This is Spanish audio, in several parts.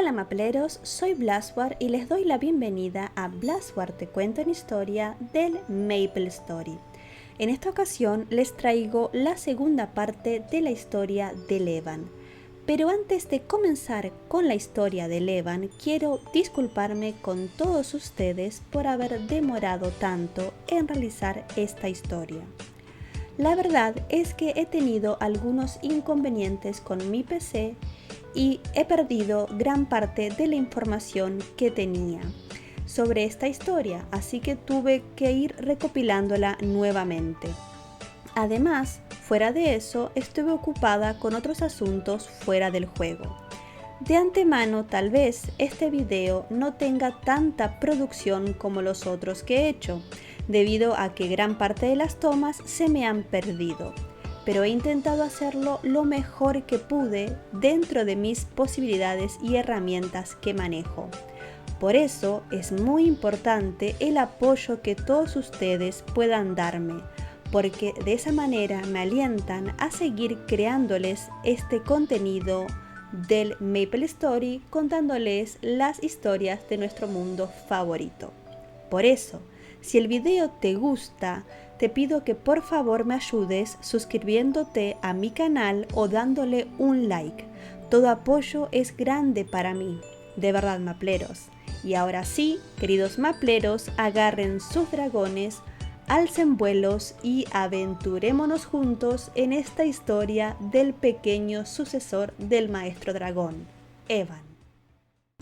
Hola mapleros, soy Blaswar y les doy la bienvenida a Blaswar Te Cuento en Historia del Maple Story. En esta ocasión les traigo la segunda parte de la historia de Levan. Pero antes de comenzar con la historia de Levan, quiero disculparme con todos ustedes por haber demorado tanto en realizar esta historia. La verdad es que he tenido algunos inconvenientes con mi PC y he perdido gran parte de la información que tenía sobre esta historia, así que tuve que ir recopilándola nuevamente. Además, fuera de eso, estuve ocupada con otros asuntos fuera del juego. De antemano, tal vez este video no tenga tanta producción como los otros que he hecho, debido a que gran parte de las tomas se me han perdido. Pero he intentado hacerlo lo mejor que pude dentro de mis posibilidades y herramientas que manejo. Por eso es muy importante el apoyo que todos ustedes puedan darme, porque de esa manera me alientan a seguir creándoles este contenido del Maple Story, contándoles las historias de nuestro mundo favorito. Por eso, si el video te gusta, te pido que por favor me ayudes suscribiéndote a mi canal o dándole un like. Todo apoyo es grande para mí, de verdad mapleros. Y ahora sí, queridos mapleros, agarren sus dragones, alcen vuelos y aventurémonos juntos en esta historia del pequeño sucesor del maestro dragón, Evan.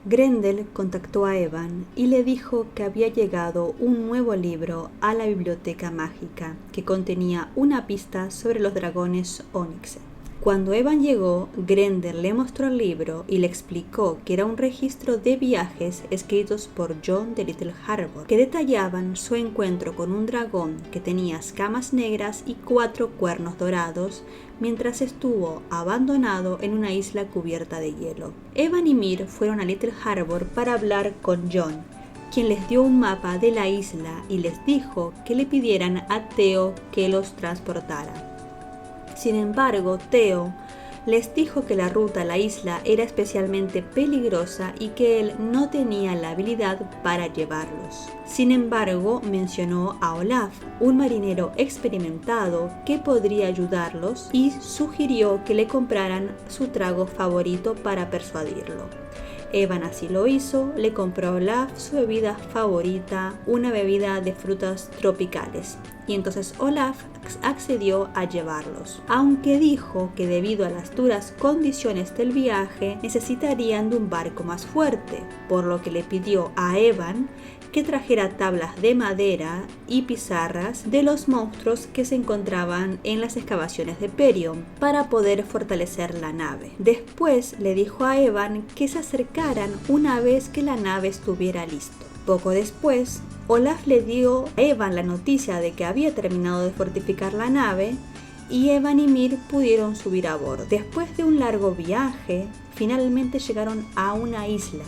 Grendel contactó a Evan y le dijo que había llegado un nuevo libro a la biblioteca mágica que contenía una pista sobre los dragones Onyx. Cuando Evan llegó, Grendel le mostró el libro y le explicó que era un registro de viajes escritos por John de Little Harbor, que detallaban su encuentro con un dragón que tenía escamas negras y 4 cuernos dorados mientras estuvo abandonado en una isla cubierta de hielo. Evan y Mir fueron a Little Harbor para hablar con John, quien les dio un mapa de la isla y les dijo que le pidieran a Theo que los transportara. Sin embargo, Theo les dijo que la ruta a la isla era especialmente peligrosa y que él no tenía la habilidad para llevarlos. Sin embargo, mencionó a Olaf, un marinero experimentado que podría ayudarlos, y sugirió que le compraran su trago favorito para persuadirlo. Evan así lo hizo, le compró a Olaf su bebida favorita, una bebida de frutas tropicales, y entonces Olaf accedió a llevarlos, aunque dijo que debido a las duras condiciones del viaje necesitarían de un barco más fuerte, por lo que le pidió a Evan que trajera tablas de madera y pizarras de los monstruos que se encontraban en las excavaciones de Perion para poder fortalecer la nave. Después le dijo a Evan que se acercaran una vez que la nave estuviera lista. Poco después, Olaf le dio a Evan la noticia de que había terminado de fortificar la nave y Evan y Mir pudieron subir a bordo. Después de un largo viaje, finalmente llegaron a una isla.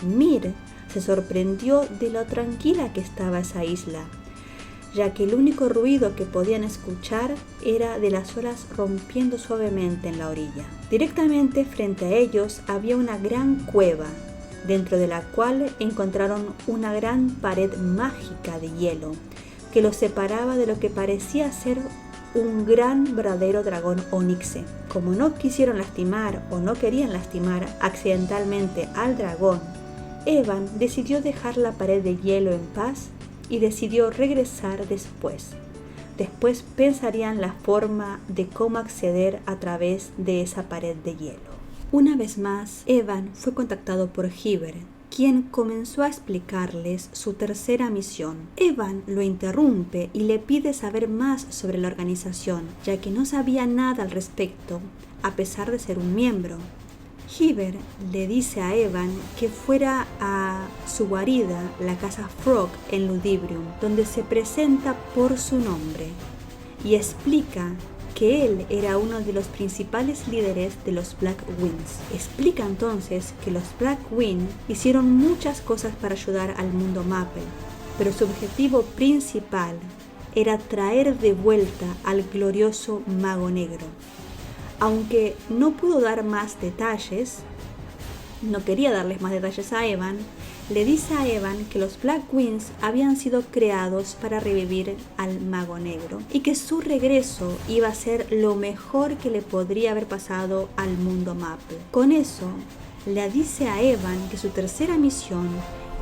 Mir se sorprendió de lo tranquila que estaba esa isla, ya que el único ruido que podían escuchar era de las olas rompiendo suavemente en la orilla. Directamente frente a ellos había una gran cueva, dentro de la cual encontraron una gran pared mágica de hielo que los separaba de lo que parecía ser un gran verdadero dragón Onyx. Como no quisieron lastimar o no querían lastimar accidentalmente al dragón, Evan decidió dejar la pared de hielo en paz y decidió regresar después. Después pensarían la forma de cómo acceder a través de esa pared de hielo. Una vez más, Evan fue contactado por Hiver, quien comenzó a explicarles su tercera misión. Evan lo interrumpe y le pide saber más sobre la organización, ya que no sabía nada al respecto, a pesar de ser un miembro. Hiver le dice a Evan que fuera a su guarida, la casa Frog en Ludibrium, donde se presenta por su nombre, y explica que él era uno de los principales líderes de los Black Wings. Explica entonces que los Black Wings hicieron muchas cosas para ayudar al mundo Maple, pero su objetivo principal era traer de vuelta al glorioso Mago Negro. Aunque no pudo dar más detalles, no quería darles más detalles a Evan, le dice a Evan que los Black Wings habían sido creados para revivir al Mago Negro y que su regreso iba a ser lo mejor que le podría haber pasado al mundo Maple. Con eso, le dice a Evan que su tercera misión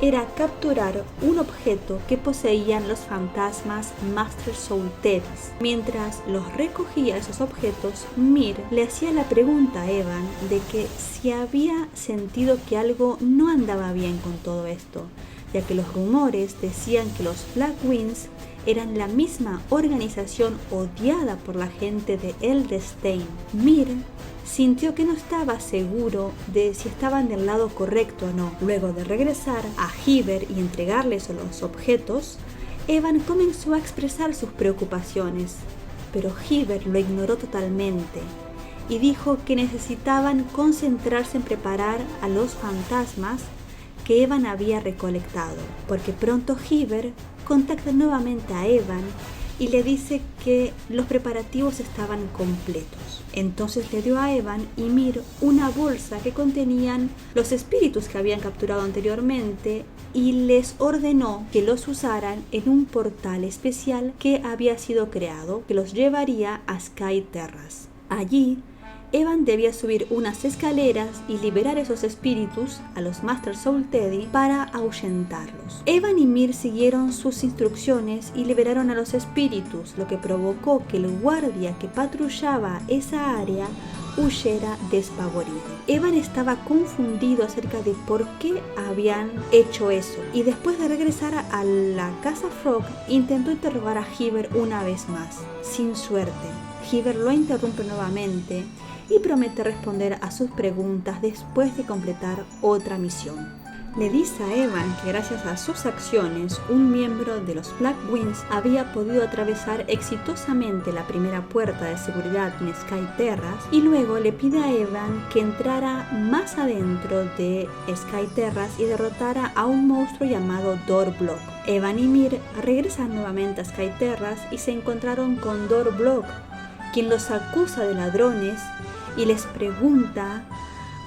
era capturar un objeto que poseían los fantasmas Master Soul Teddies. Mientras los recogía esos objetos, Mir le hacía la pregunta a Evan de que si había sentido que algo no andaba bien con todo esto, ya que los rumores decían que los Black Wings eran la misma organización odiada por la gente de Eldestein. Mir sintió que no estaba seguro de si estaban del lado correcto o no. Luego de regresar a Heber y entregarles los objetos, Evan comenzó a expresar sus preocupaciones, pero Heber lo ignoró totalmente y dijo que necesitaban concentrarse en preparar a los fantasmas que Evan había recolectado, porque pronto Heber contacta nuevamente a Evan y le dice que los preparativos estaban completos. Entonces le dio a Evan y Mir una bolsa que contenían los espíritus que habían capturado anteriormente y les ordenó que los usaran en un portal especial que había sido creado, que los llevaría a Sky Terrace. Allí, Evan debía subir unas escaleras y liberar esos espíritus a los Master Soul Teddy para ahuyentarlos. Evan y Mir siguieron sus instrucciones y liberaron a los espíritus, lo que provocó que el guardia que patrullaba esa área huyera despavorido. Evan estaba confundido acerca de por qué habían hecho eso y después de regresar a la casa Frog intentó interrogar a Heber una vez más, sin suerte. Heber lo interrumpe nuevamente y promete responder a sus preguntas después de completar otra misión. Le dice a Evan que gracias a sus acciones, un miembro de los Black Wings había podido atravesar exitosamente la primera puerta de seguridad en Sky Terrace y luego le pide a Evan que entrara más adentro de Sky Terrace y derrotara a un monstruo llamado Door-Block. Evan y Mir regresan nuevamente a Sky Terrace y se encontraron con Door-Block, quien los acusa de ladrones y les pregunta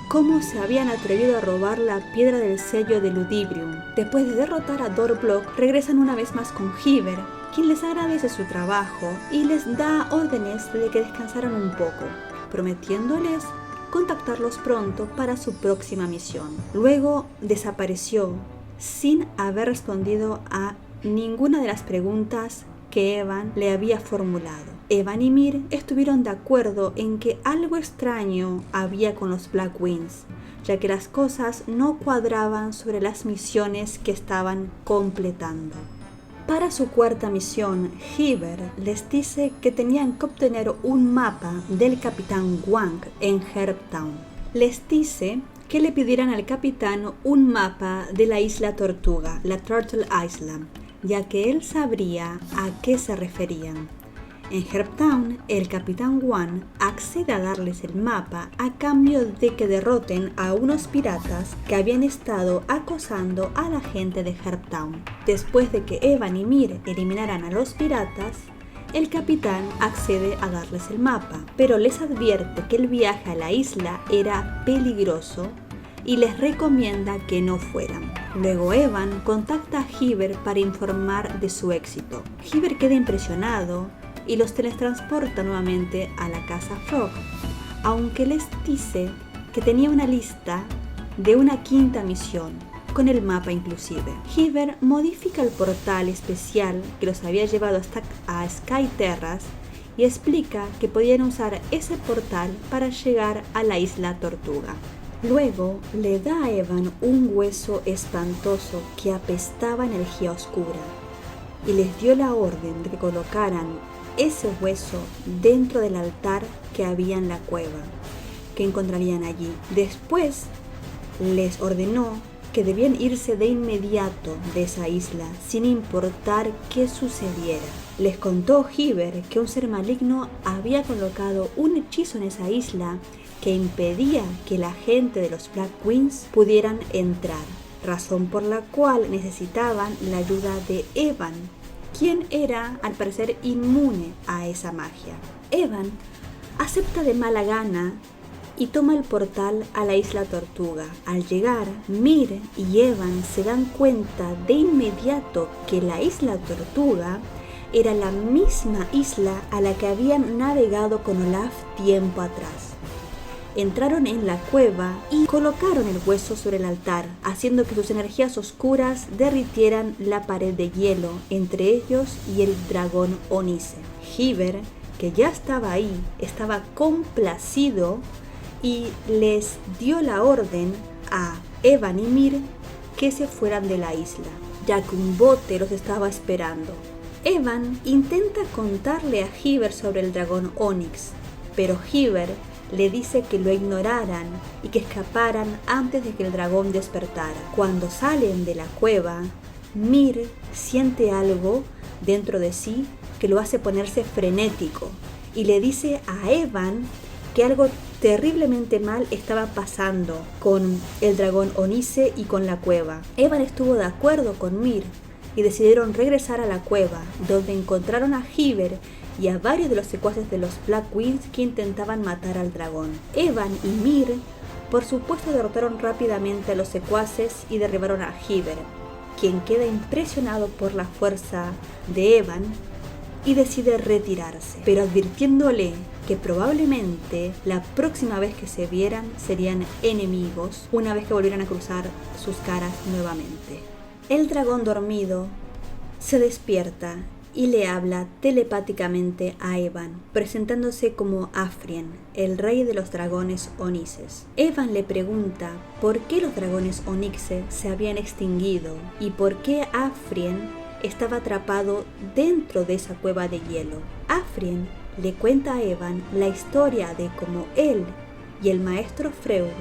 cómo se habían atrevido a robar la piedra del sello de Ludibrium. Después de derrotar a Door-Block, regresan una vez más con Heber, quien les agradece su trabajo y les da órdenes de que descansaran un poco, prometiéndoles contactarlos pronto para su próxima misión. Luego desapareció sin haber respondido a ninguna de las preguntas que Evan le había formulado. Evan y Mir estuvieron de acuerdo en que algo extraño había con los Black Wings, ya que las cosas no cuadraban sobre las misiones que estaban completando. Para su cuarta misión, Heber les dice que tenían que obtener un mapa del Capitán Wang en Herbtown. Les dice que le pidieran al capitán un mapa de la isla Tortuga, la Turtle Island, ya que él sabría a qué se referían. En Herbtown, el Capitán Wang accede a darles el mapa a cambio de que derroten a unos piratas que habían estado acosando a la gente de Herbtown. Después de que Evan y Mir eliminaran a los piratas, el capitán accede a darles el mapa, pero les advierte que el viaje a la isla era peligroso y les recomienda que no fueran. Luego Evan contacta a Heber para informar de su éxito. Heber queda impresionado y los teletransporta nuevamente a la casa Frog, aunque les dice que tenía una lista de una quinta misión, con el mapa inclusive. Heber modifica el portal especial que los había llevado hasta a Sky Terrace y explica que podían usar ese portal para llegar a la isla Tortuga. Luego le da a Evan un hueso espantoso que apestaba energía oscura y les dio la orden de que colocaran ese hueso dentro del altar que había en la cueva que encontrarían allí. Después les ordenó que debían irse de inmediato de esa isla sin importar qué sucediera. Les contó Heber que un ser maligno había colocado un hechizo en esa isla que impedía que la gente de los Black Wings pudieran entrar, razón por la cual necesitaban la ayuda de Evan, quien era al parecer inmune a esa magia. Evan acepta de mala gana y toma el portal a la isla Tortuga. Al llegar, Mir y Evan se dan cuenta de inmediato que la isla Tortuga era la misma isla a la que habían navegado con Olaf tiempo atrás. Entraron en la cueva y colocaron el hueso sobre el altar, haciendo que sus energías oscuras derritieran la pared de hielo entre ellos y el dragón Onice. Hyber, que ya estaba ahí, estaba complacido y les dio la orden a Evan y Mir que se fueran de la isla, ya que un bote los estaba esperando. Evan intenta contarle a Hyber sobre el dragón Onix, pero Hyber le dice que lo ignoraran y que escaparan antes de que el dragón despertara. Cuando salen de la cueva, Mir siente algo dentro de sí que lo hace ponerse frenético y le dice a Evan que algo terriblemente mal estaba pasando con el dragón Onice y con la cueva. Evan estuvo de acuerdo con Mir y decidieron regresar a la cueva, donde encontraron a Hyber y a varios de los secuaces de los Black Wings que intentaban matar al dragón. Evan y Mir, por supuesto, derrotaron rápidamente a los secuaces y derribaron a Hyber, quien queda impresionado por la fuerza de Evan y decide retirarse, pero advirtiéndole que probablemente la próxima vez que se vieran serían enemigos una vez que volvieran a cruzar sus caras nuevamente. El dragón dormido se despierta y le habla telepáticamente a Evan, presentándose como Afrien, el rey de los dragones Onices. Evan le pregunta por qué los dragones Onixe se habían extinguido y por qué Afrien estaba atrapado dentro de esa cueva de hielo. Afrien le cuenta a Evan la historia de cómo él y el maestro Freud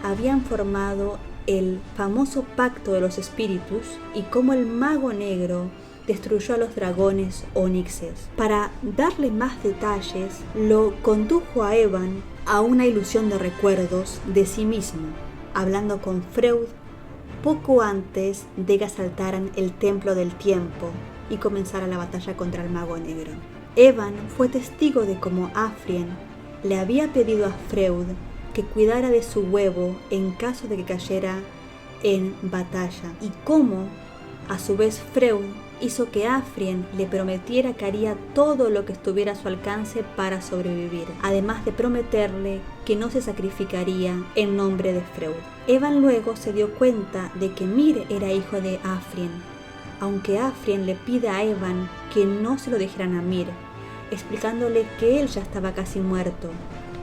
habían formado el famoso pacto de los espíritus y cómo el mago negro destruyó a los dragones Onixes. Para darle más detalles, lo condujo a Evan a una ilusión de recuerdos de sí mismo, hablando con Freud poco antes de que asaltaran el Templo del Tiempo y comenzara la batalla contra el mago negro. Evan fue testigo de cómo Afrien le había pedido a Freud que cuidara de su huevo en caso de que cayera en batalla y cómo, a su vez, Freud hizo que Afrien le prometiera que haría todo lo que estuviera a su alcance para sobrevivir, además de prometerle que no se sacrificaría en nombre de Freud. Evan luego se dio cuenta de que Mir era hijo de Afrien, aunque Afrien le pide a Evan que no se lo dijeran a Mir, explicándole que él ya estaba casi muerto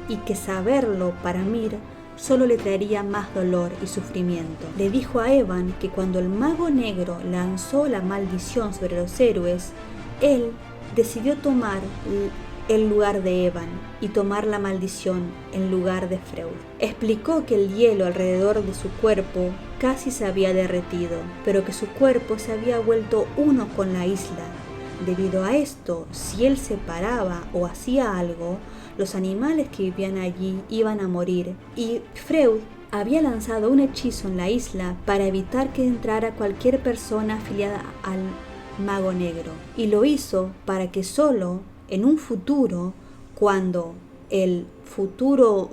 y que saberlo para Mir solo le traería más dolor y sufrimiento. Le dijo a Evan que cuando el mago negro lanzó la maldición sobre los héroes, él decidió tomar el lugar de Evan y tomar la maldición en lugar de Freud. Explicó que el hielo alrededor de su cuerpo casi se había derretido, pero que su cuerpo se había vuelto uno con la isla. Debido a esto, si él se paraba o hacía algo, los animales que vivían allí iban a morir, y Freud había lanzado un hechizo en la isla para evitar que entrara cualquier persona afiliada al mago negro, y lo hizo para que solo en un futuro, cuando el futuro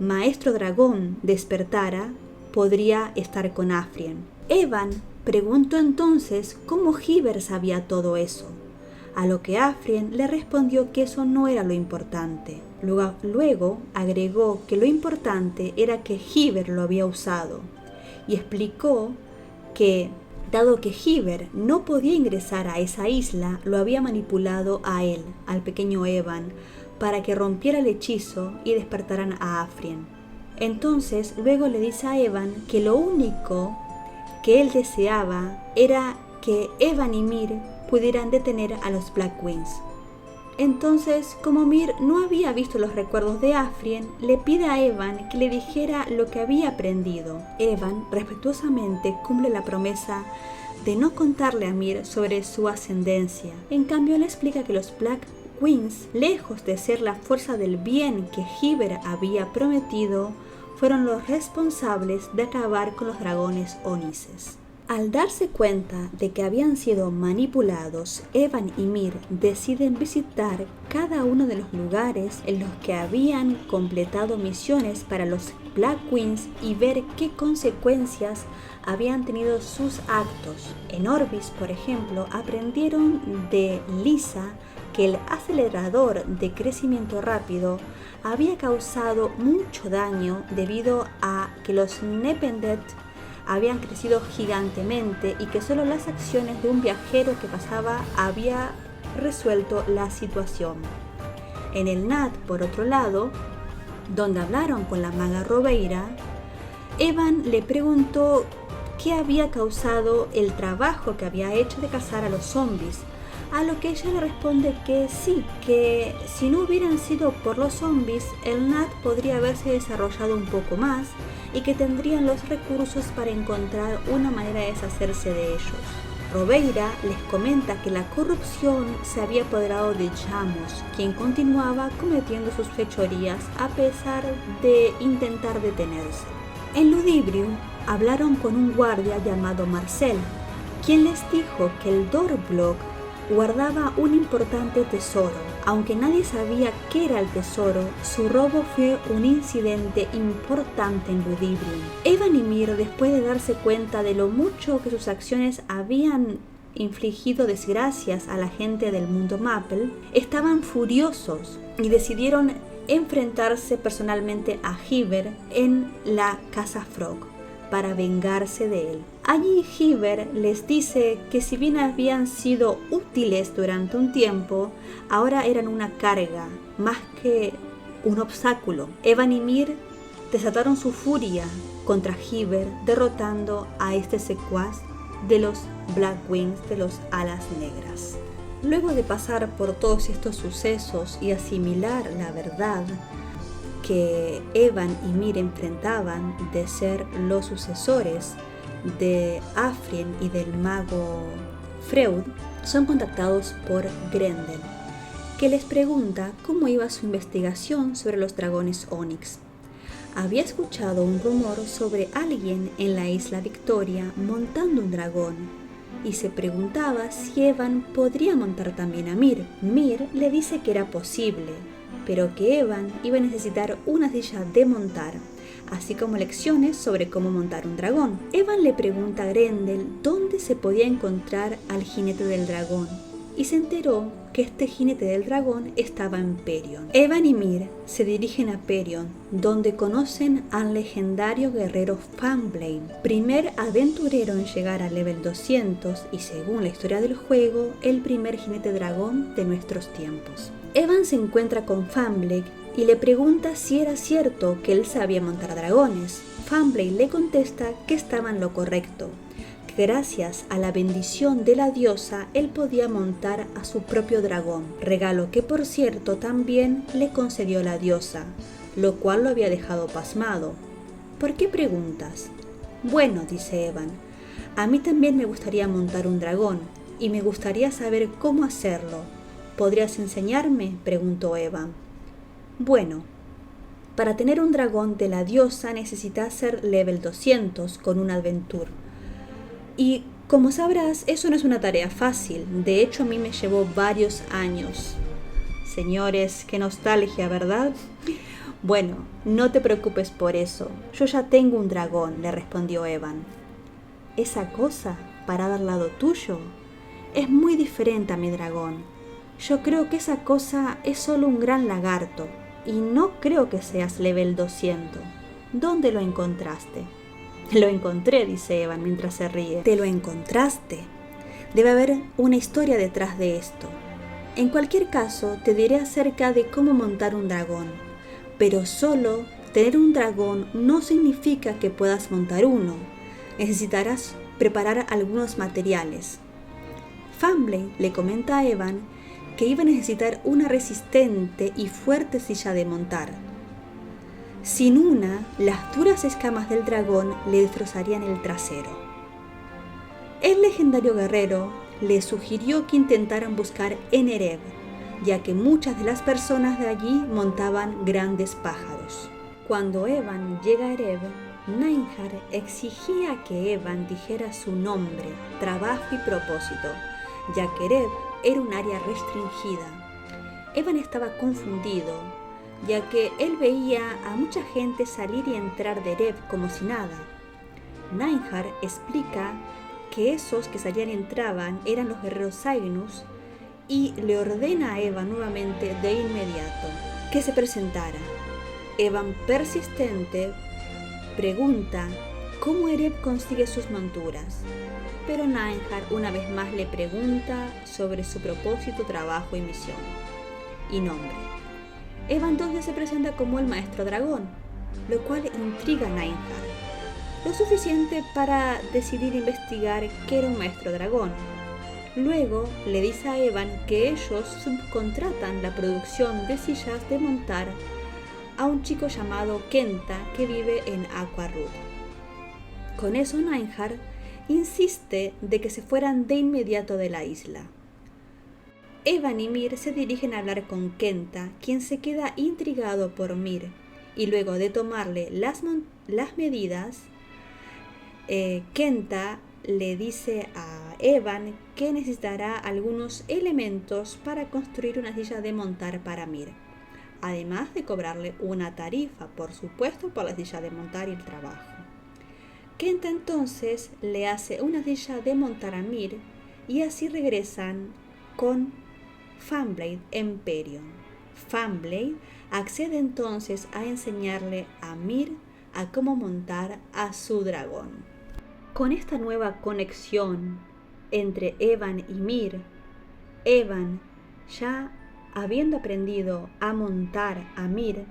maestro dragón despertara, podría estar con Afrien. Evan preguntó entonces cómo Hyber sabía todo eso, a lo que Afrien le respondió que eso no era lo importante. Luego agregó que lo importante era que Hyber lo había usado y explicó que, dado que Hyber no podía ingresar a esa isla, lo había manipulado a él, al pequeño Evan, para que rompiera el hechizo y despertaran a Afrien. Entonces luego le dice a Evan que lo único que él deseaba era que Evan y Mir pudieran detener a los Black Wings. Entonces, como Mir no había visto los recuerdos de Afrien, le pide a Evan que le dijera lo que había aprendido. Evan respetuosamente cumple la promesa de no contarle a Mir sobre su ascendencia. En cambio, le explica que los Black Wings, lejos de ser la fuerza del bien que Hyber había prometido, fueron los responsables de acabar con los dragones Onices. Al darse cuenta de que habían sido manipulados, Evan y Mir deciden visitar cada uno de los lugares en los que habían completado misiones para los Black Queens y ver qué consecuencias habían tenido sus actos. En Orbis, por ejemplo, aprendieron de Lisa que el acelerador de crecimiento rápido había causado mucho daño debido a que los Nependet habían crecido gigantemente y que solo las acciones de un viajero que pasaba había resuelto la situación. En el Nat, por otro lado, donde hablaron con la maga Robeira, Evan le preguntó qué había causado el trabajo que había hecho de cazar a los zombies, a lo que ella le responde que sí, que si no hubieran sido por los zombies, el Nat podría haberse desarrollado un poco más y que tendrían los recursos para encontrar una manera de deshacerse de ellos. Robeira les comenta que la corrupción se había apoderado de Chamos, quien continuaba cometiendo sus fechorías a pesar de intentar detenerse. En Ludibrium hablaron con un guardia llamado Marcel, quien les dijo que el Dorblock guardaba un importante tesoro. Aunque nadie sabía qué era el tesoro, su robo fue un incidente importante en Ludibrium. Evan y Mir, después de darse cuenta de lo mucho que sus acciones habían infligido desgracias a la gente del mundo Maple, estaban furiosos y decidieron enfrentarse personalmente a Hiver en la Casa Frog para vengarse de él. Allí Hiver les dice que si bien habían sido útiles durante un tiempo, ahora eran una carga, más que un obstáculo. Evan y Mir desataron su furia contra Hiver, derrotando a este secuaz de los Black Wings, de los Alas Negras. Luego de pasar por todos estos sucesos y asimilar la verdad que Evan y Mir enfrentaban de ser los sucesores de Afrin y del mago Freud, son contactados por Grendel, que les pregunta cómo iba su investigación sobre los dragones Onyx. Había escuchado un rumor sobre alguien en la isla Victoria montando un dragón y se preguntaba si Evan podría montar también a Mir. Mir le dice que era posible, pero que Evan iba a necesitar una silla de montar, así como lecciones sobre cómo montar un dragón. Evan le pregunta a Grendel dónde se podía encontrar al jinete del dragón, y se enteró que este jinete del dragón estaba en Perion. Evan y Mir se dirigen a Perion, donde conocen al legendario guerrero Fanblade, primer aventurero en llegar al level 200 y, según la historia del juego, el primer jinete dragón de nuestros tiempos. Evan se encuentra con Fanblade y le pregunta si era cierto que él sabía montar dragones. Fanblade le contesta que estaba en lo correcto, que gracias a la bendición de la diosa él podía montar a su propio dragón, regalo que por cierto también le concedió la diosa, lo cual lo había dejado pasmado. ¿Por qué preguntas? Bueno, dice Evan, a mí también me gustaría montar un dragón y me gustaría saber cómo hacerlo. ¿Podrías enseñarme?, preguntó Evan. Bueno, para tener un dragón de la diosa necesitas ser level 200 con un adventure. Y como sabrás, eso no es una tarea fácil. De hecho, a mí me llevó varios años. Señores, qué nostalgia, ¿verdad? Bueno, no te preocupes por eso. Yo ya tengo un dragón, le respondió Evan. Esa cosa, parada al lado tuyo, es muy diferente a mi dragón. Yo creo que esa cosa es solo un gran lagarto, y no creo que seas level 200. ¿Dónde lo encontraste? Lo encontré, dice Evan mientras se ríe. ¿Te lo encontraste? Debe haber una historia detrás de esto. En cualquier caso, te diré acerca de cómo montar un dragón. Pero solo tener un dragón no significa que puedas montar uno. Necesitarás preparar algunos materiales. Fanblade le comenta a Evan que iba a necesitar una resistente y fuerte silla de montar. Sin una, las duras escamas del dragón le destrozarían el trasero. El legendario guerrero le sugirió que intentaran buscar en Ereb, ya que muchas de las personas de allí montaban grandes pájaros. Cuando Evan llega a Ereb, Ninehar exigía que Evan dijera su nombre, trabajo y propósito, ya que Ereb era un área restringida. Evan estaba confundido, ya que él veía a mucha gente salir y entrar de Ereb como si nada. Ninehar explica que esos que salían y entraban eran los guerreros Cygnus y le ordena a Evan nuevamente de inmediato que se presentara. Evan, persistente, pregunta cómo Ereb consigue sus monturas, pero Ninehar una vez más le pregunta sobre su propósito, trabajo y misión y nombre. Evan entonces se presenta como el maestro dragón, lo cual intriga a Ninehar, lo suficiente para decidir investigar qué era un maestro dragón. Luego le dice a Evan que ellos subcontratan la producción de sillas de montar a un chico llamado Kenta que vive en Aquarud. Con eso Ninehar insiste de que se fueran de inmediato de la isla. Evan y Mir se dirigen a hablar con Kenta, quien se queda intrigado por Mir, y luego de tomarle las medidas, Kenta le dice a Evan que necesitará algunos elementos para construir una silla de montar para Mir, además de cobrarle una tarifa, por supuesto, por la silla de montar y el trabajo. Kenta entonces le hace una silla de montar a Mir y así regresan con Fanblade Empyrean. Fanblade accede entonces a enseñarle a Mir a cómo montar a su dragón. Con esta nueva conexión entre Evan y Mir, Evan, ya habiendo aprendido a montar a Mir,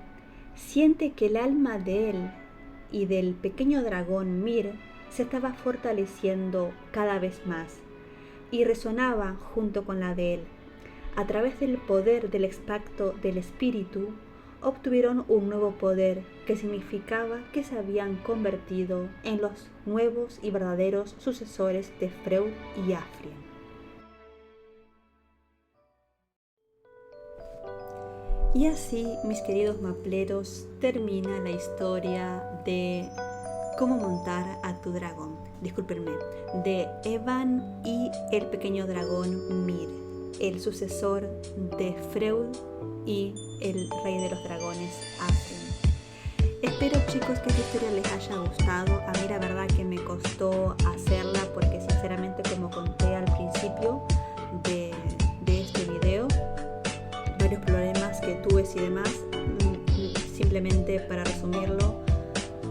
siente que el alma de él y del pequeño dragón Mir se estaba fortaleciendo cada vez más y resonaba junto con la de él. A través del poder del extracto del espíritu, obtuvieron un nuevo poder que significaba que se habían convertido en los nuevos y verdaderos sucesores de Freud y Aphriel. Y así, mis queridos mapleros, termina la historia de cómo montar a tu dragón. Discúlpenme, de Evan y el pequeño dragón Mir, el sucesor de Freud y el rey de los dragones Aphriel. Espero, chicos, que esta historia les haya gustado. A mí la verdad que me costó hacerla porque sinceramente, como conté al principio de este video, varios problemas que tuve y demás, simplemente para resumirlo,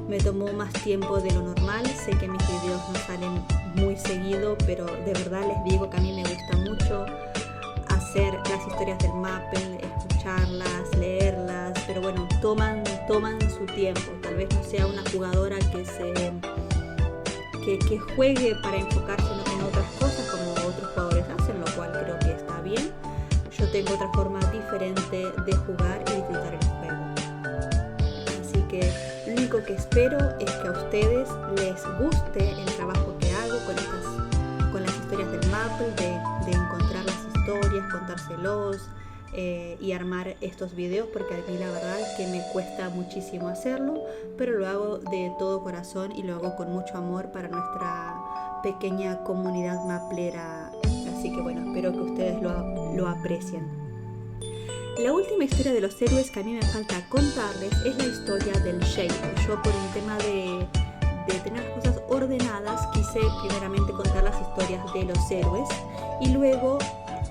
me tomó más tiempo de lo normal. Sé que mis videos no salen muy seguido, pero de verdad les digo que a mí me gusta mucho hacer las historias del Maple, escucharlas, leerlas, pero bueno, toman su tiempo. Tal vez no sea una jugadora que juegue para enfocarse en otras cosas como otros jugadores hacen, lo cual creo que está bien. Yo tengo otra forma diferente de jugar y disfrutar el juego. Así que lo único que espero es que a ustedes les guste el trabajo que hago con las historias del Maple, de encontrar las historias, contárselos y armar estos videos, porque a mí la verdad es que me cuesta muchísimo hacerlo, pero lo hago de todo corazón y lo hago con mucho amor para nuestra pequeña comunidad maplera. Así que bueno, espero que ustedes lo aprecien. La última historia de los héroes que a mí me falta contarles es la historia del Shade. Yo, por un tema de tener las cosas ordenadas, quise primeramente contar las historias de los héroes y luego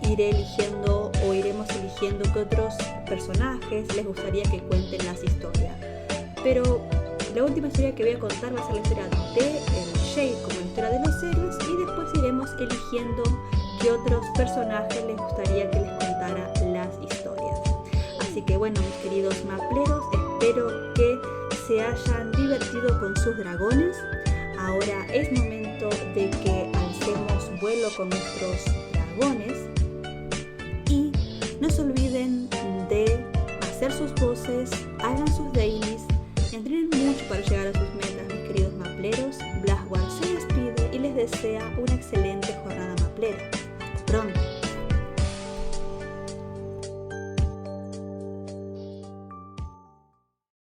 iremos eligiendo qué otros personajes les gustaría que cuenten las historias. Pero la última historia que voy a contar va a ser la historia de el Shade como la historia de los héroes, y después iremos eligiendo qué otros personajes les gustaría que les contara las historias. Así que bueno, mis queridos mapleros, espero que se hayan divertido con sus dragones. Ahora es momento de que alcemos vuelo con nuestros dragones. Y no se olviden de hacer sus voces, hagan sus dailies, entrenen mucho para llegar a sus metas, mis queridos mapleros. Blastwar se despide y les desea una excelente